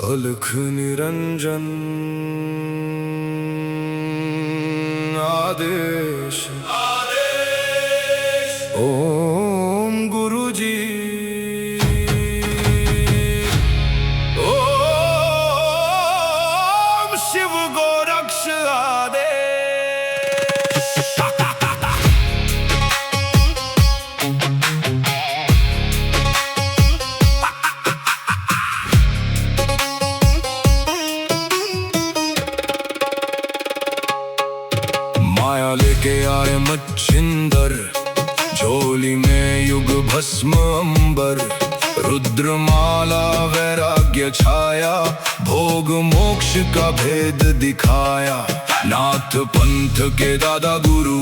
अलख निरंजन आदेश ओम गुरुजी ओम शिव गोरक्ष आदेश। माया लेके आए मच्छिंदर, झोली में युग भस्म अंबर। रुद्रमाला वैराग्य छाया, भोग मोक्ष का भेद दिखाया। नाथ पंथ के दादा गुरु,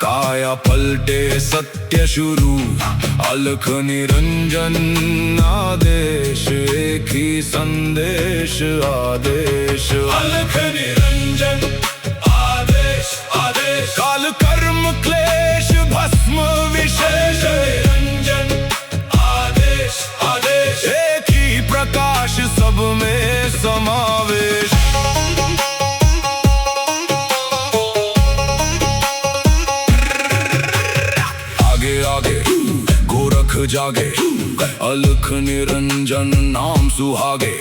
काया पलटे सत्य शुरू। अलख निरंजन आदेश, एक ही संदेश आदेश। अलख निरंजन काल कर्म क्लेश भस्म विशेष। निरंजन आदेश आदेश, एक ही प्रकाश सब में समावेश। आगे आगे गोरख जागे, अलख निरंजन नाम सुहागे।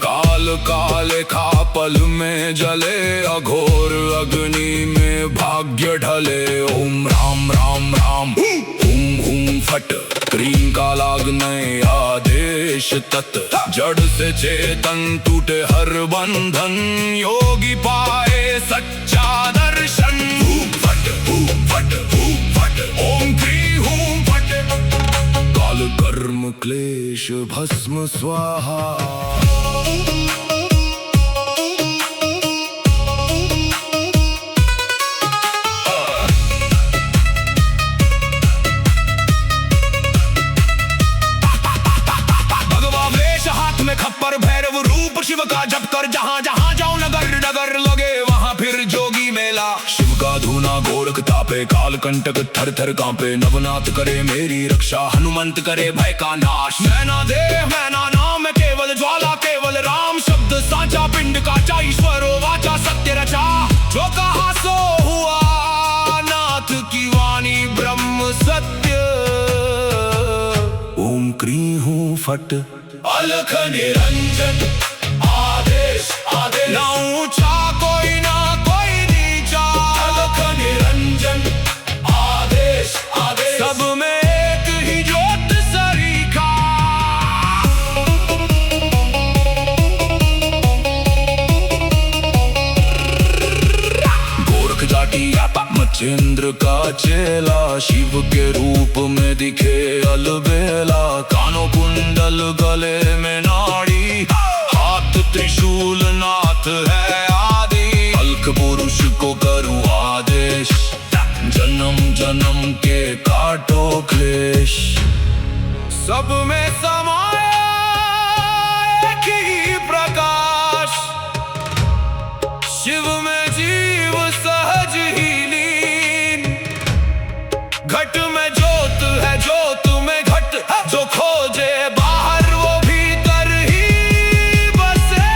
काल काले खा पल में जले, अघोर अग्नि में भाग्य ढले। ओम राम राम राम हुम हुम फट, क्रीम का लागने आदेश तत्। जड़ से चेतन टूटे हर बंधन, योगी पाए सच्चा दर्शन। हुम फट ओम क्री हुम फट, काल कर्म क्लेश भस्म स्वाहा। खप्पर भैरव रूप शिव का जप कर, जहाँ जहाँ जाओ नगर नगर लगे वहाँ फिर जोगी मेला। शिव का धूना गोरख तापे, काल कंटक थर थर कांपे। नवनाथ करे मेरी रक्षा, हनुमंत करे भय का नाश। मैना देह मैना नाम केवल ज्वाला, केवल राम शब्द साचा। पिंड काचा ईश्वरो वाचा, सत्य रचा। जो कहा सो हुआ, नाथ की वाणी ब्रह्म सत्य। ओम क्री हूँ फट, अलख निरंजन आदेश आदेश। ना ऊंचा कोई ना कोई नीचा, अलख निरंजन आदेश आदेश। सब में एक ही ज्योत सरीखा। गोरख जाटी मच्छिंद्र का चेला, शिव के रूप में दिखे अलबेला। कानों कुंडल गले में नाड़ी, हाथ त्रिशूल नाथ है आदि। अलख पुरुष को करूं आदेश, जन्म जन्म के काटो क्लेश। सब में समाया एक ही प्रकाश, शिव में जीव सहज ही लीन। घट में ज्योत है ज्योत में घट, जो खोजे बाहर वो भीतर ही बसे।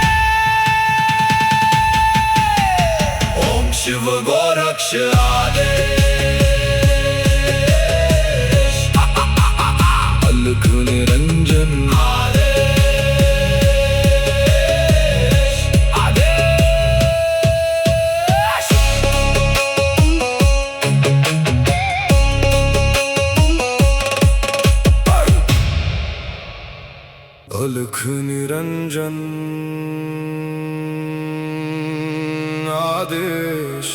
ओम शिव गोरक्ष आदेश, अलख निरंजन आदेश आदेश। अलख निरंजन आदेश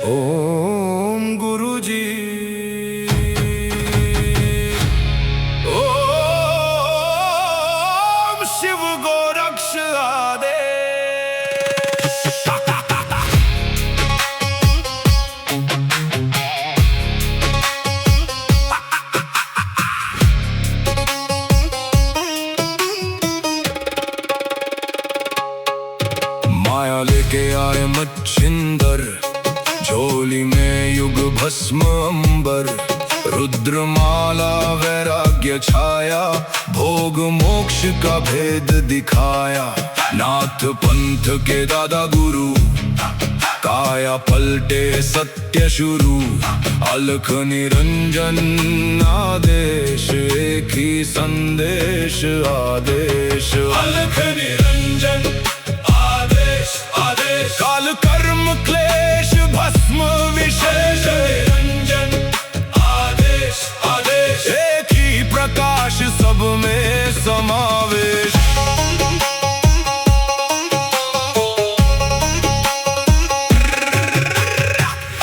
ओम गुरुजी ओम शिव गोरक्ष आदेश। माया लेके आए मच्छिंदर, झोली में युग भस्म अंबर। रुद्रमाला वैराग्य छाया, भोग मोक्ष का भेद दिखाया। नाथ पंथ के दादा गुरु, काया पलटे सत्य शुरू। अलख निरंजन आदेश, एक ही संदेश आदेश। अलख निरंजन आदेश आदेश, काल कर्म क्लेश भस्म विशेष। निरंजन आदेश आदेश, एक ही प्रकाश सब में समावेश।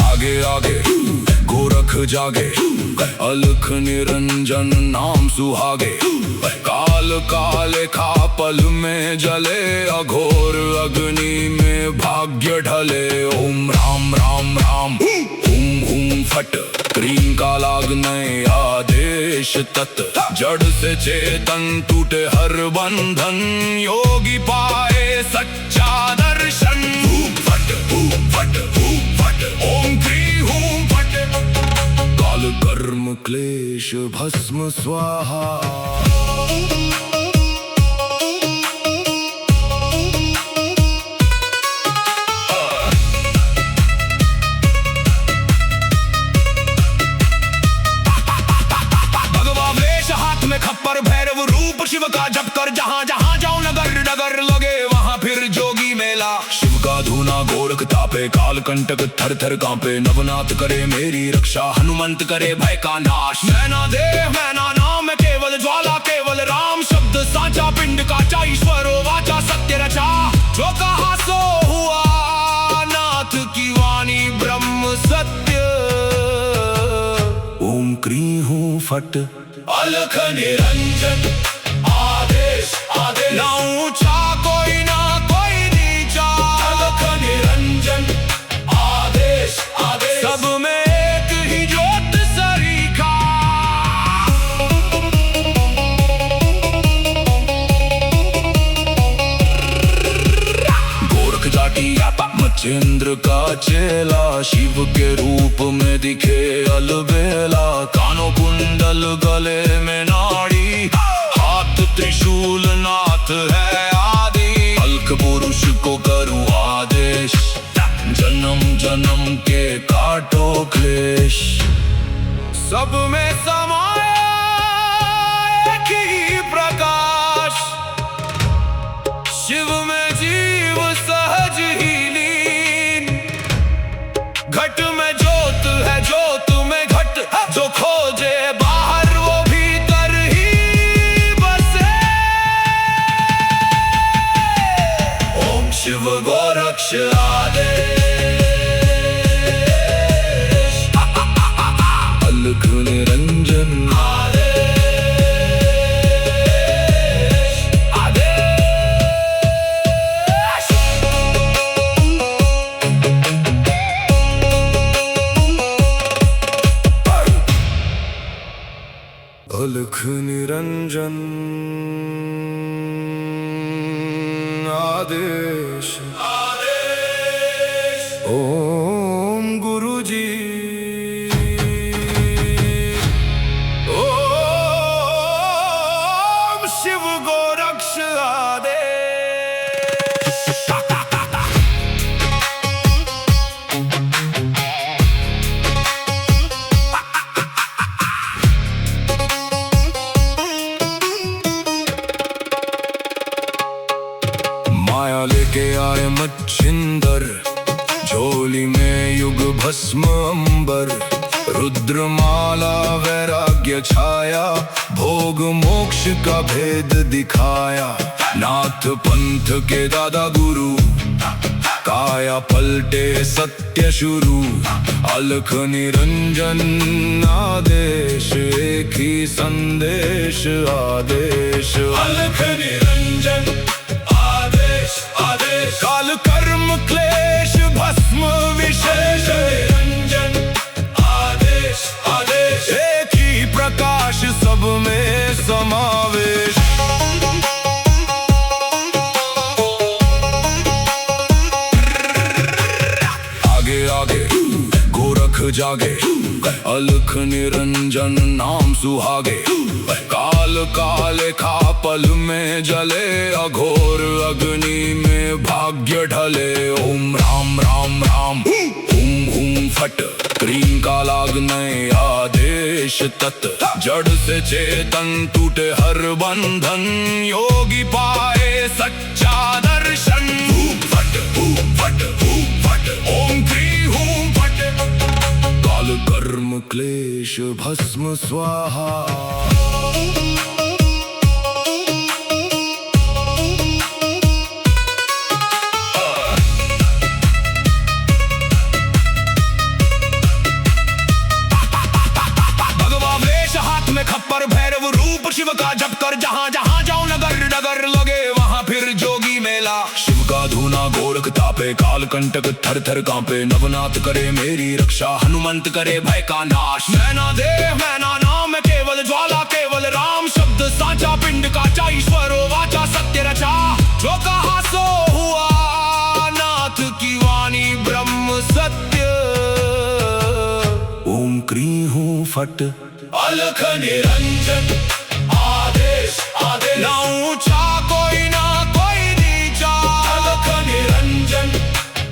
आगे आगे गोरख जागे, अलख निरंजन नाम सुहागे। काल काले खा पल में जले, अघोर अग्नि में भाग्य ढले। ओम राम राम राम हुम हुम फट, क्रीम का लागने आदेश तत्। जड़ से चेतन टूटे हर बंधन, योगी पाए सच्चा दर्शन। फट फट फट, ओम क्री हूं फट। काल कर्म क्लेश भस्म स्वाहा। खप्पर भैरव रूप शिव का जप कर, जहाँ जहाँ जाऊं नगर नगर लगे वहाँ फिर जोगी मेला। शिव का धूना गोरख तापे, काल कंटक थर थर कांपे। नवनाथ करे मेरी रक्षा, हनुमंत करे भय का नाश। मैना देह मैना नाम है केवल ज्वाला, केवल राम शब्द साचा। पिंड काचा ईश्वरो वाचा, सत्य रचा जो कहा सो हुआ। नाथ की वाणी ब्रह्म सत्य। ओम क्री हूं फट, अलख निरंजन आदेश आदेश। ना ऊंचा कोई ना कोई नीचा, अलख निरंजन आदेश आदेश। सब में एक ही ज्योत सरीखा। गोरख जाटी मच्छिंद्र का चेला, शिव के रूप में दिखे अलबेला। कानों कुंडल गले में नाड़ी, हाथ त्रिशूल नाथ है आदि। अलख पुरुष को करूं आदेश, जन्म जन्म के काटो क्लेश। सब में समाया एक ही प्रकाश, शिव में जीव सहज ही लीन। घट में ज्योत है ज्योत में घट, जो खोजे बाहर वो भीतर ही बसे। ओम शिव गोरक्ष आदेश। अलख निरंजन अलख निरंजन आदेश आदेश। ओम गुरु जी, ओम शिव गोरक्ष आदेश। माया लेके आए मच्छिंदर, झोली में युग भस्म अंबर। रुद्रमाला वैराग्य छाया, भोग मोक्ष का भेद दिखाया। नाथ पंथ के दादा गुरु, काया पलटे सत्य शुरू। अलख निरंजन आदेश, एक ही संदेश आदेश। अलख निरंजन आदेश आदेश, काल कर्म क्लेश भस्म विशेष। निरंजन आदेश आदेश, एक ही प्रकाश सब में समावेश। आगे आगे गोरख जागे, अलख निरंजन नाम सुहागे। काल काले खा पल में जले, अघोर अग्नि में भाग्य ढले। ओम राम राम राम हुम हुम फट, क्रीम का लागने आदेश तत्। जड़ से चेतन टूटे हर बंधन, योगी पाए सच्चा दर्शन। फट फट फट, ओम क्री हूं फट, काल कर्म क्लेश भस्म स्वाहा। खप्पर भैरव रूप शिव का जप कर, जहां जहां जाऊं नगर नगर लगे वहां फिर जोगी मेला। शिव का धूना गोरख तापे, काल कंटक थर थर कांपे। नवनाथ करे मेरी रक्षा, हनुमंत करे भय का नाश। मैना देह मैना नाम केवल ज्वाला, केवल राम शब्द साचा। पिंड काचा ईश्वरो वाचा, सत्य रचा जो कहा सो हुआ। नाथ की वाणी ब्रह्म सत्य। ओम क्री हूं फट, अलख निरंजन आदेश आदेश। ना ऊंचा कोई ना कोई नीचा, अलख निरंजन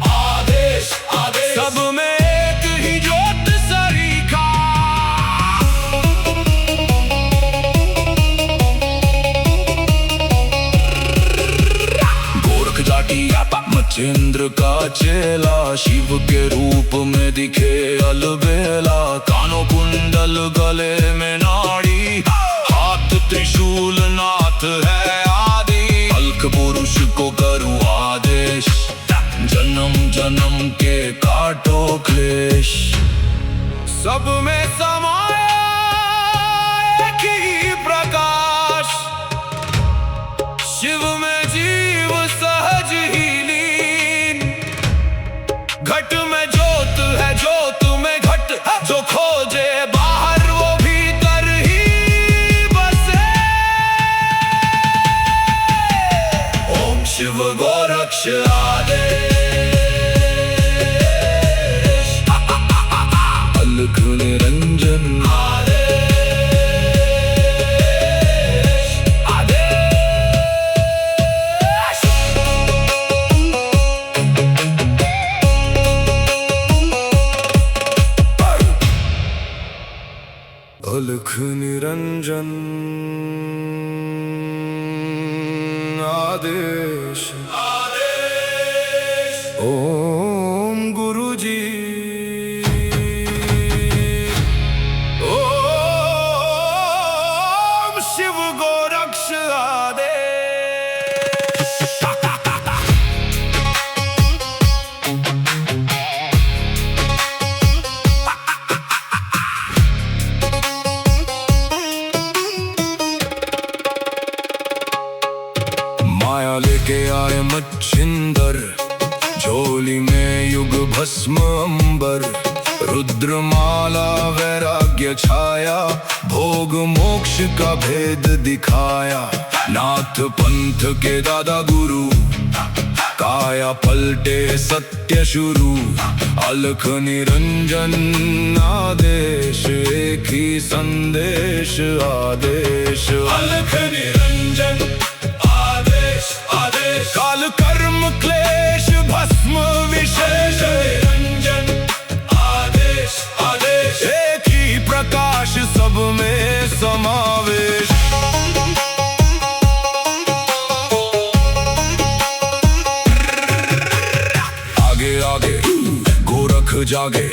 आदेश आदेश। सब में एक ही ज्योत सरीखा। गोरख जाटी मचेंद्र का चेला, शिव के रूप में दिखे अलबेला। कानों कुंडल गले में नाड़ी, हाथ त्रिशूल नाथ है आदि। अलख पुरुष को करूं आदेश, जन्म जन्म के काटो क्लेश। सब में समाया एक ही प्रकाश, शिव में जीव सहज ही लीन। घट में ज्योत है ज्योत में घट, जो खोजे बाहर वो भीतर ही बसे। ओम शिव गोरक्ष आदेश, अलख निरंजन आदेश आदेश। अलख निरंजन आदेश आदेश। ओम गुरुजी, ओम शिव गोरक्ष आदेश। माया लेके आए मच्छिंदर, झोली में युग भस्म अंबर। रुद्रमाला वैराग्य छाया, भोग मोक्ष का भेद दिखाया। नाथ पंथ के दादा गुरु, काया पलटे सत्य शुरू। अलख निरंजन आदेश, एक ही संदेश आदेश। अलख निरंजन आदेश आदेश। काल कर्म क्लेश भस्म विशेष, निरंजन आदेश आदेश। एक ही प्रकाश सब में समावेश। आगे आगे गोरख जागे,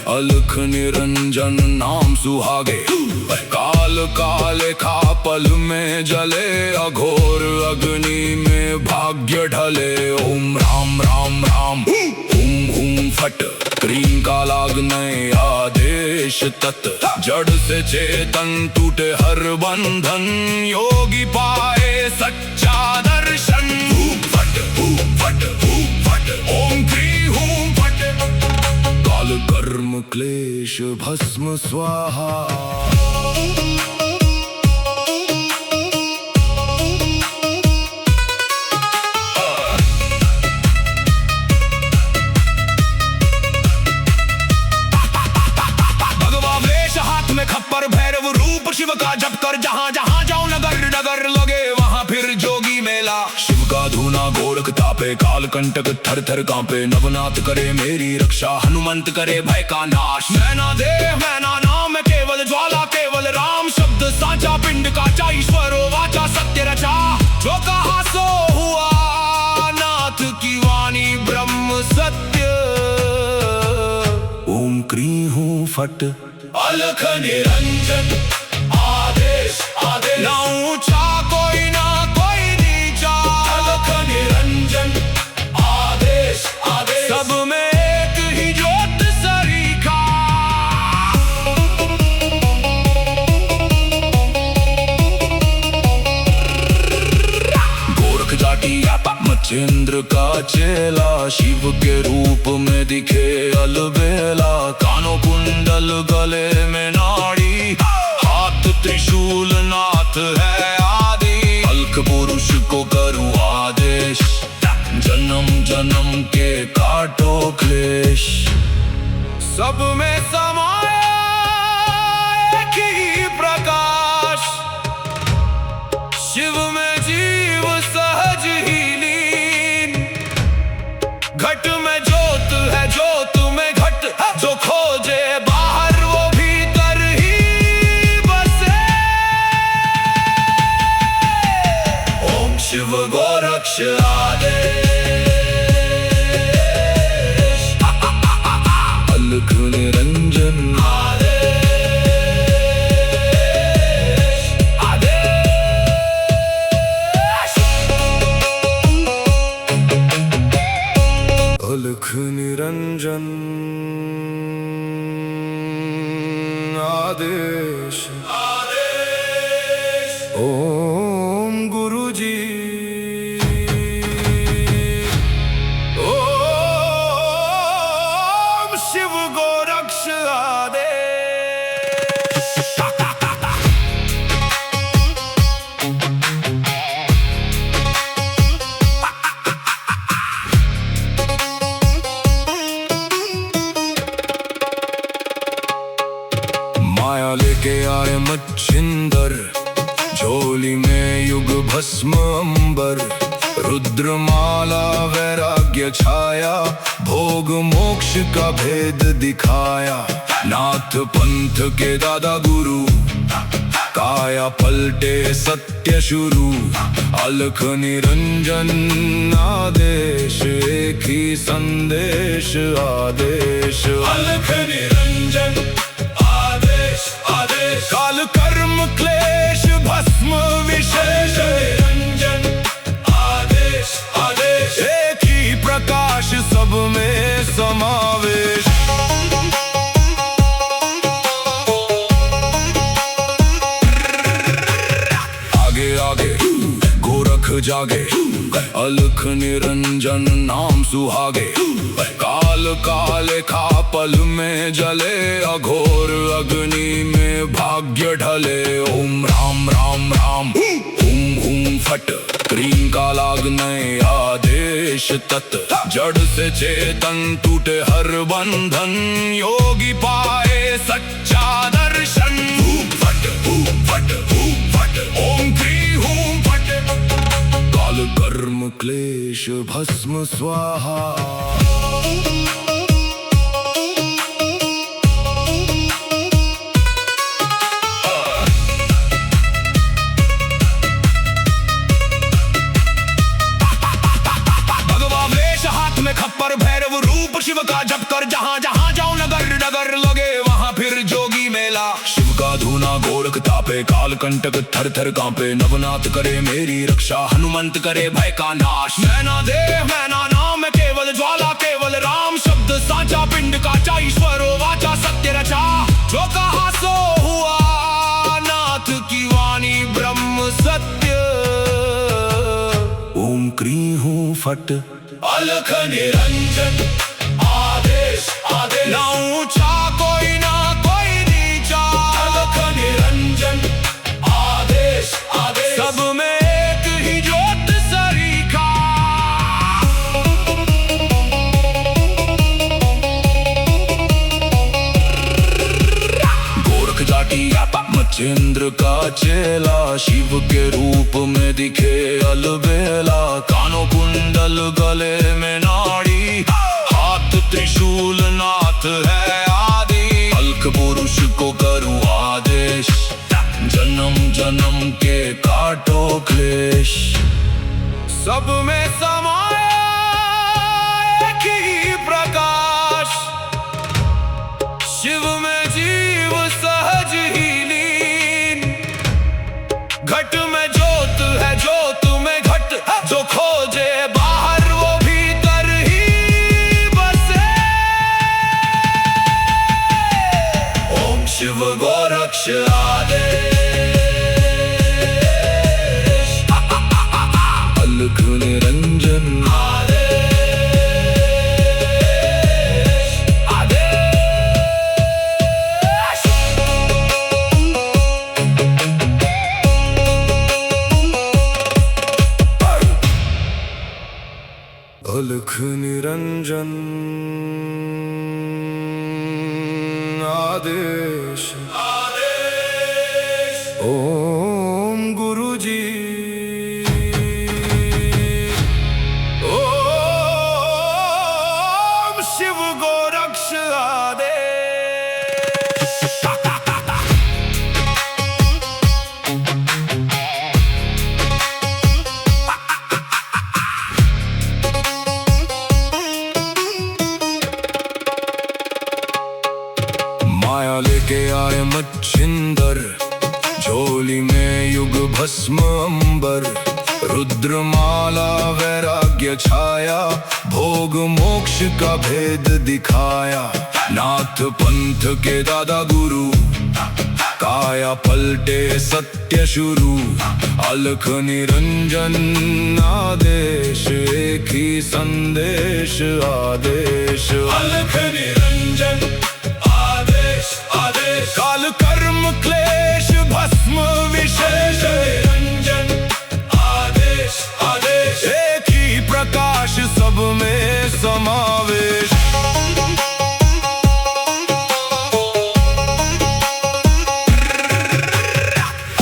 अलख निरंजन नाम सुहागे। काल काले खा पल में जले, अघोर अग्नि में भाग्य ढले। ओम राम राम राम हुम हुम फट, क्रीम का लागने आदेश तत्। जड़ से चेतन टूटे हर बंधन, योगी पाए सच्चा दर्शन। फट फट फट, ओम क्री हूं फट, काल कर्म क्लेश भस्म स्वाहा। भगवा तापे काल कंटक थर थर कांपे। नवनाथ करे मेरी रक्षा, हनुमंत करे भय का नाश। मैना देह मैना नाम है केवल ज्वाला, केवल राम शब्द साचा। पिंड काचा ईश्वरो वाचा, सत्य रचा जो कहा सो हुआ। नाथ की वाणी ब्रह्म सत्य। ओम क्रीं हूं फट अलख निरंजन। आदेश आदेश ना ऊंचा कोई ना कोई नीचा। अलख निरंजन आदेश आदेश, सब में एक ही ज्योत सरीखा। गोरख जाटी मच्छिंद्र का चेला, शिव के रूप में दिखे अलबेला। कानों कुंडल गले में नाड़ी, हाथ त्रिशूल नाथ है आदि। अलख पुरुष को करूं आदेश, जन्म जन्म के काटो क्लेश। सब में समाया एक ही प्रकाश, शिव में जीव सहज ही लीन। घट में ज्योत है ज्योत में घट, जो खोजे बाहर वो भीतर ही बसे। ओम शिव गोरक्ष आदेश। अलख निरंजन आदेश आदेश। अलख निरंजन आदेश आदेश। ओम गुरुजी ओम शिव गोरक्ष आदेश। माया लेके आए मच्छिंदर, झोली में युग भस्म अंबर। रुद्रमाला वैराग्य छाया, भोग मोक्ष का भेद दिखाया। नाथ पंथ के दादा गुरु, काया पलटे सत्य शुरू। अलख निरंजन आदेश, एक ही संदेश आदेश। अलख निरंजन आदेश आदेश, काल कर्म क्लेश भस्म विशेष। निरंजन आदेश आदेश, एक ही प्रकाश सब में समावेश। आगे आगे गोरख जागे, अलख निरंजन नाम सुहागे। काल काले खा पल में जले, अघोर अग्नि में भाग्य ढले। ओम राम राम राम हुम हुम फट, क्रीं का लागने आदेश तत्। जड़ से चेतन टूटे हर बंधन, योगी पाए सच्चा दर्शन। फट फट फट, ओम क्रीं हूं फट। काल कर्म क्लेश भस्म स्वाहा। खप्पर भैरव रूप शिव का जप कर, जहां जहां जाऊं नगर नगर लगे वहां फिर जोगी मेला। शिव का धूना गोरख तापे, काल कंटक थर थर कांपे। नवनाथ करे मेरी रक्षा, हनुमंत करे भय का नाश। मैना देह मैना नाम है केवल ज्वाला, केवल राम शब्द साचा। पिंड काचा ईश्वरो वाचा, सत्य रचा जो कहा सो हुआ। नाथ की वाणी ब्रह्म सत्य। ओम क्रीं हूं फट अलख निरंजन आदेश आदेश, ना ऊंचा कोई ना कोई नीचा। अलख निरंजन आदेश आदेश, सब में एक ही ज्योत सरीखा। गोरख जाटी मच्छिंद्र मच्छिंद्र का चेला, शिव के रूप में दिखे अलबेला। कानों कुंडल, गले में नाड़ी, हाथ त्रिशूल, नाथ है आदि। अलख पुरुष को करूं आदेश, जन्म जन्म के काटो क्लेश। सब में समाया एक ही प्रकाश, शिव में जीव सहज ही लीन। घट में ज्योत है, ज्योत में घट, जो खोजे बाहर वो भीतर ही बसे। ओम शिव गोरक्ष आदेश, अलख निरंजन आदेश, आदेश। अलख निरंजन आदेश, आदेश। ओम गुरुजी, ओम शिव गोरक्ष आदेश। माया लेके आए मच्छिंदर, झोली में युग भस्म अंबर। रुद्रमाला वैराग्य छाया, भोग मोक्ष का भेद दिखाया। नाथ पंथ के दादा गुरु, काया पलटे सत्य शुरू। अलख निरंजन आदेश, एक ही संदेश आदेश। अलख निरंजन आदेश, आदेश। काल कर्म क्लेश भस्म विशेष, निरंजन आदेश, आदेश। एक ही प्रकाश, सब में समावेश।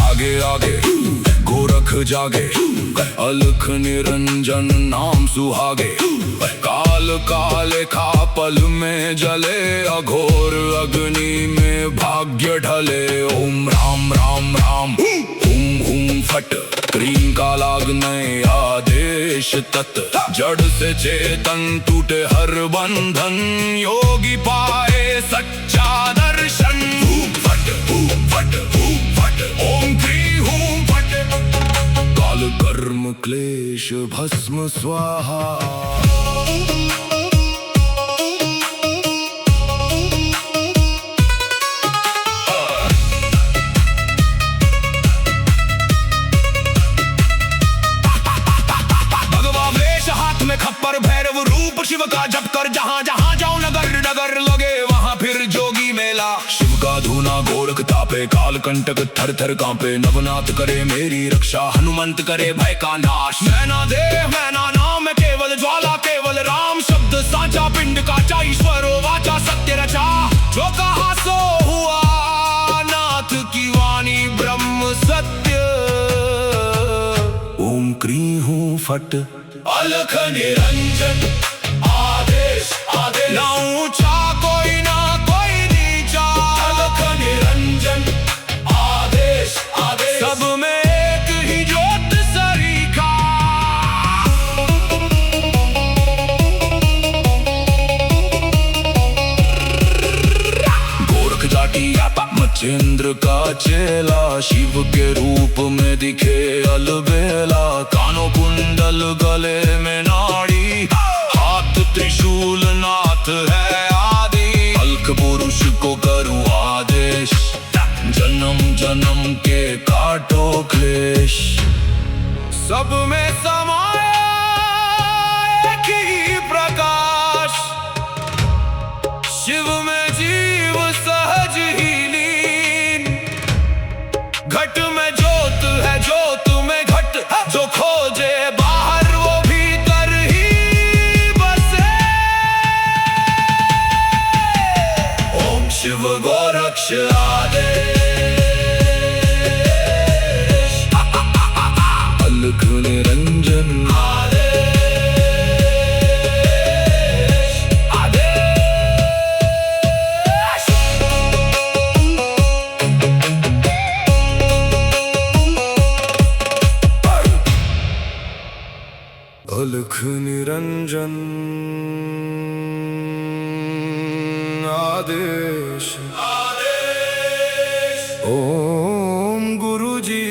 आगे आगे गोरख जागे, अलख निरंजन नाम सुहागे। काल काले खा पल में जले, अघोर अग्नि में भाग्य ढले। ओम राम राम राम, हुम हुम फट, क्रीम का लागने आदेश तत्। जड़ से चेतन टूटे हर बंधन, योगी पाए सच्चा दर्शन। हुम फट, हुम फट, हुम फट, ओम क्री हुम फट। काल कर्म क्लेश भस्म स्वाहा। खप्पर भैरव रूप शिव का जप कर, जहाँ जहाँ जाओ नगर नगर लगे वहाँ फिर जोगी मेला। शिव का धूना गोरख तापे, काल कंटक थर थर कांपे। नवनाथ करे मेरी रक्षा, हनुमंत करे भय का नाश। मैना देह मैना नाम, केवल ज्वाला केवल राम। शब्द साचा पिंड काचा, ईश्वरो वाचा सत्य रचा। जो कहा सो हुआ, नाथ की वाणी ब्रह्म सत्य। ओम क्री हूँ फट, अलख निरंजन आदेश, आदेश। ना ऊंचा कोई ना कोई नीचा, अलख निरंजन आदेश, आदेश। सब में एक ही ज्योत सरीखा। गोरख जाटी मच्छिंद्र का चेला, शिव के रूप में दिखे अलबेला। कानों कुंडल, गले में नाड़ी, हाथ त्रिशूल, नाथ है आदि। अलख पुरुष को करूं आदेश, जन्म जन्म के काटो क्लेश। सब में समाया एक ही प्रकाश, शिव में जीव सहज ही लीन। घट में ज्योत है, ज्योत में घट, जो खोजे बाहर वो भीतर ही बसे। ओम शिव गोरक्ष आदेश, अलख निरंजन आदेश ओम गुरुजी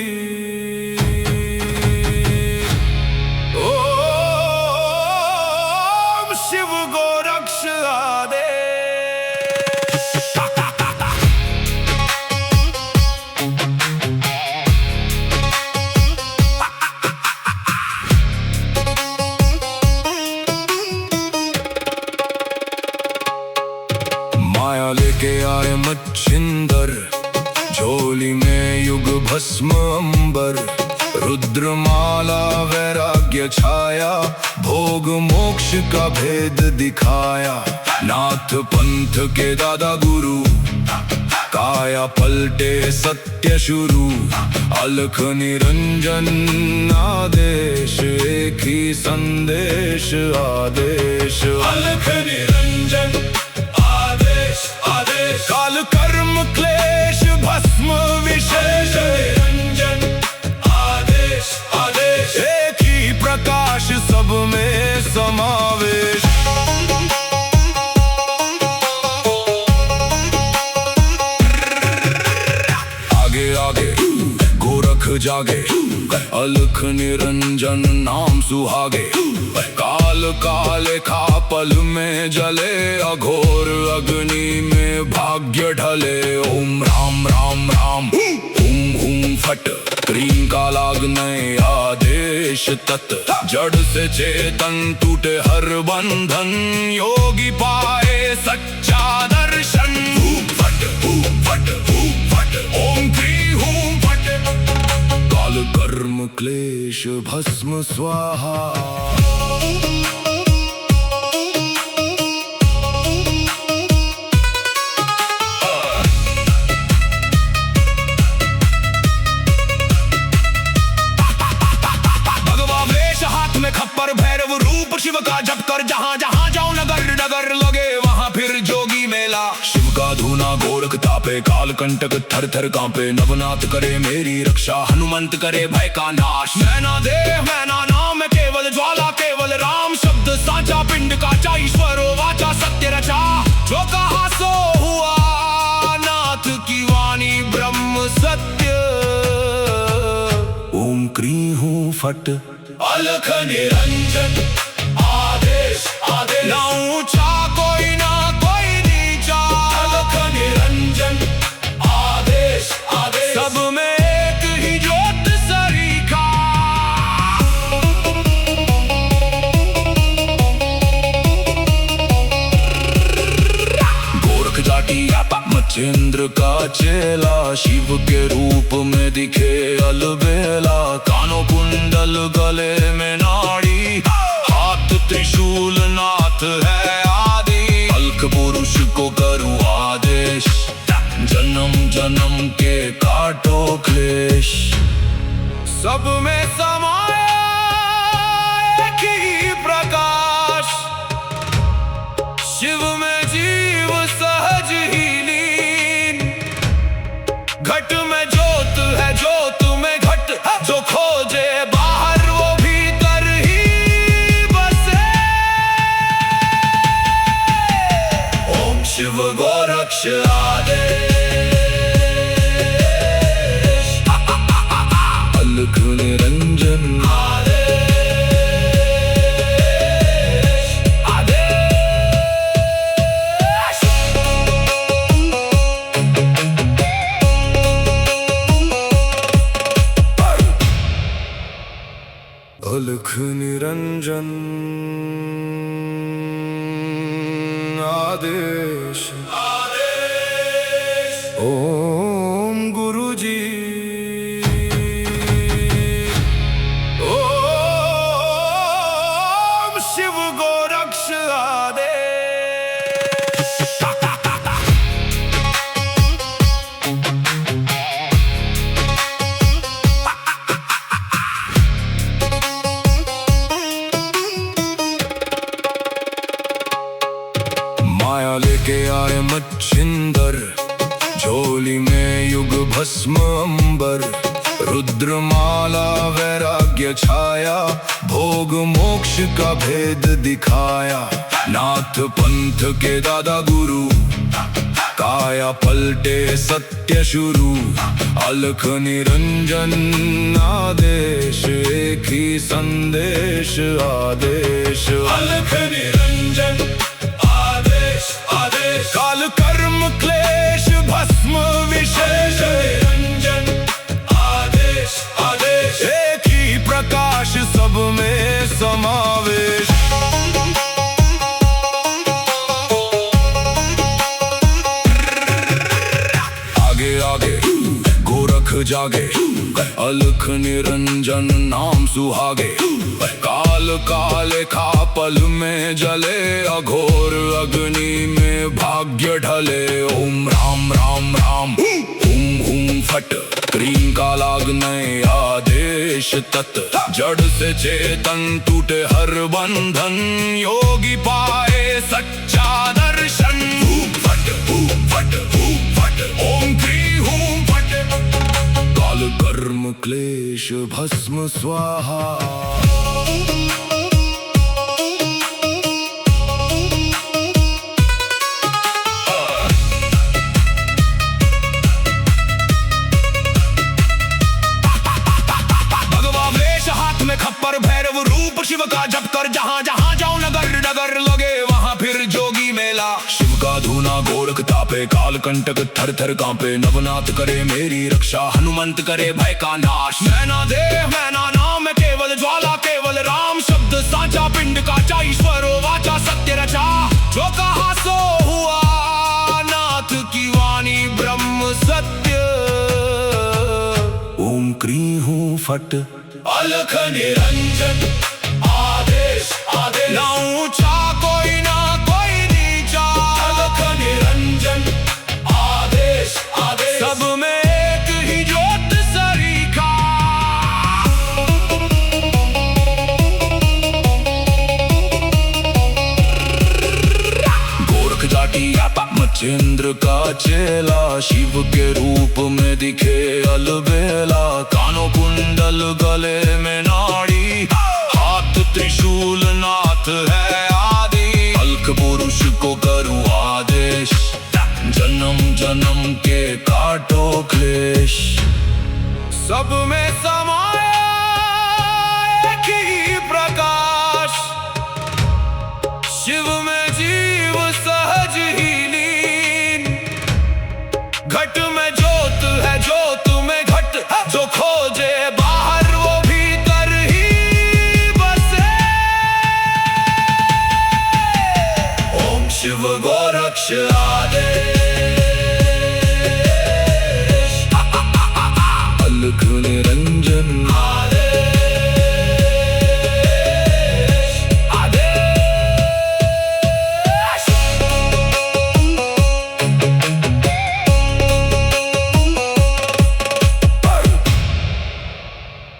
ओम शिव गोरक्ष आदेश। माया लेके आए मच्छिंदर, झोली में युग भस्म अंबर। रुद्रमाला वैराग्य छाया, भोग मोक्ष का भेद दिखाया। नाथ पंथ के दादा गुरु, काया पलटे सत्य शुरू। अलख निरंजन आदेश, एक ही संदेश आदेश। अलख निरंजन आदेश आदेश, काल कर्म क्लेश भस्म विशेष। निरंजन आदेश आदेश, एक ही प्रकाश सब में समावेश। आगे आगे गोरख जागे, अलख निरंजन नाम सुहागे। काल काले खा पल में जले, अघोर अग्नि में भाग्य ढले। ओम राम राम राम हुम हुम फट, क्रीम का लागने आदेश तत्। जड़ से चेतन टूटे हर बंधन, योगी पाए सच्चा दर्शन। हुम फट ओम क्रीम हुम फट, काल कर्म क्लेश भस्म स्वाहा। खप्पर भैरव रूप शिव का जप कर, जहाँ जहाँ जाऊं नगर नगर लगे वहाँ फिर जोगी मेला। शिव का धूना गोरख तापे, काल कंटक थर थर कांपे। नवनाथ करे मेरी रक्षा, हनुमंत करे भय का नाश। मैना देह मैना नाम केवल ज्वाला, केवल राम शब्द साचा। पिंड काचा ईश्वरो वाचा, सत्य रचा। जो कहा सो हुआ, नाथ की वाणी ब्रह्म सत्य। ओम क्रीं हूँ फट, अलख निरंजन आदेश आदेश। ना ऊंचा कोई ना कोई नीचा, अलख निरंजन आदेश आदेश। सब में एक ही ज्योत सरीखा। गोरख जाटी मच्छिंद्र का चेला, शिव के रूप में दिखे अलबेला। कानों कुंडल गले में नाड़ी, हाथ त्रिशूल नाथ है आदि। अलख पुरुष को करूं आदेश, जन्म जन्म के काटो क्लेश। सब में समाया एक ही प्रकाश, शिव में जीव सहज ही लीन। घट में ज्योत है ज्योत में घट, जो खोजे बाहर वो भीतर ही बसे। ओम शिव गोरक्ष आदेश, अलख निरंजन आदेश आदेश। अलख निरंजन आदेश आदेश। ओम गुरुजी ओम शिव गोरक्ष आदेश। माया लेके आए मच्छिंदर, झोली में युग भस्म अंबर। रुद्रमाला वैराग्य वैराग्य छाया, भोग मोक्ष का भेद दिखाया। नाथ पंथ के दादा गुरु, काया पलटे सत्य शुरू। अलख निरंजन आदेश, एक ही संदेश आदेश। अलख निरंजन आदेश आदेश, काल कर्म क्लेश भस्म विशेष। निरंजन आदेश आदेश, एक ही प्रकाश सब में समावेश। आगे आगे गोरख जागे, अलख निरंजन नाम सुहागे। काल काले खा पल में जले, अघोर अग्नि में भाग्य ढले। ओम राम राम राम हुम हुम फट, क्रीम का लागने आदेश तत्। जड़ से चेतन टूटे हर बंधन, योगी पाए सच्चा दर्शन। फट फट फट, ओम क्री हूं फट, काल कर्म क्लेश भस्म स्वाहा। खप्पर भैरव रूप शिव का जप कर, जहां जहां जाऊं नगर नगर लगे वहां फिर जोगी मेला। शिव का धूना गोरख तापे, काल कंटक थर थर कांपे। नवनाथ करे मेरी रक्षा, हनुमंत करे भय का नाश। मैना देह मैना नाम केवल ज्वाला, केवल राम शब्द साचा। पिंड काचा ईश्वरो वाचा, सत्य रचा। जो कहा सो हुआ, नाथ की वाणी ब्रह्म सत्य। ओम क्री हूं फट, अलख निरंजन आदेश आदेश। ना ऊंचा कोई ना कोई नीचा, अलख निरंजन आदेश आदेश। सब में एक ही ज्योत सरीखा। गोरख जाटी मचेंद्र का चेला, शिव के रूप में दिखे अलबेला। कानों कुंडल गले में नाड़ी, हाथ त्रिशूल नाथ है आदि। अलख पुरुष को करूं आदेश, जन्म जन्म के काटो क्लेश। सब में समाया एक ही प्रकाश, शिव में जीव सहज ही लीन। घट में ज्योत है, ज्योत में घट। जो खोजे बाहर वो भीतर ही बसे। ओम शिव गोरक्ष आदेश।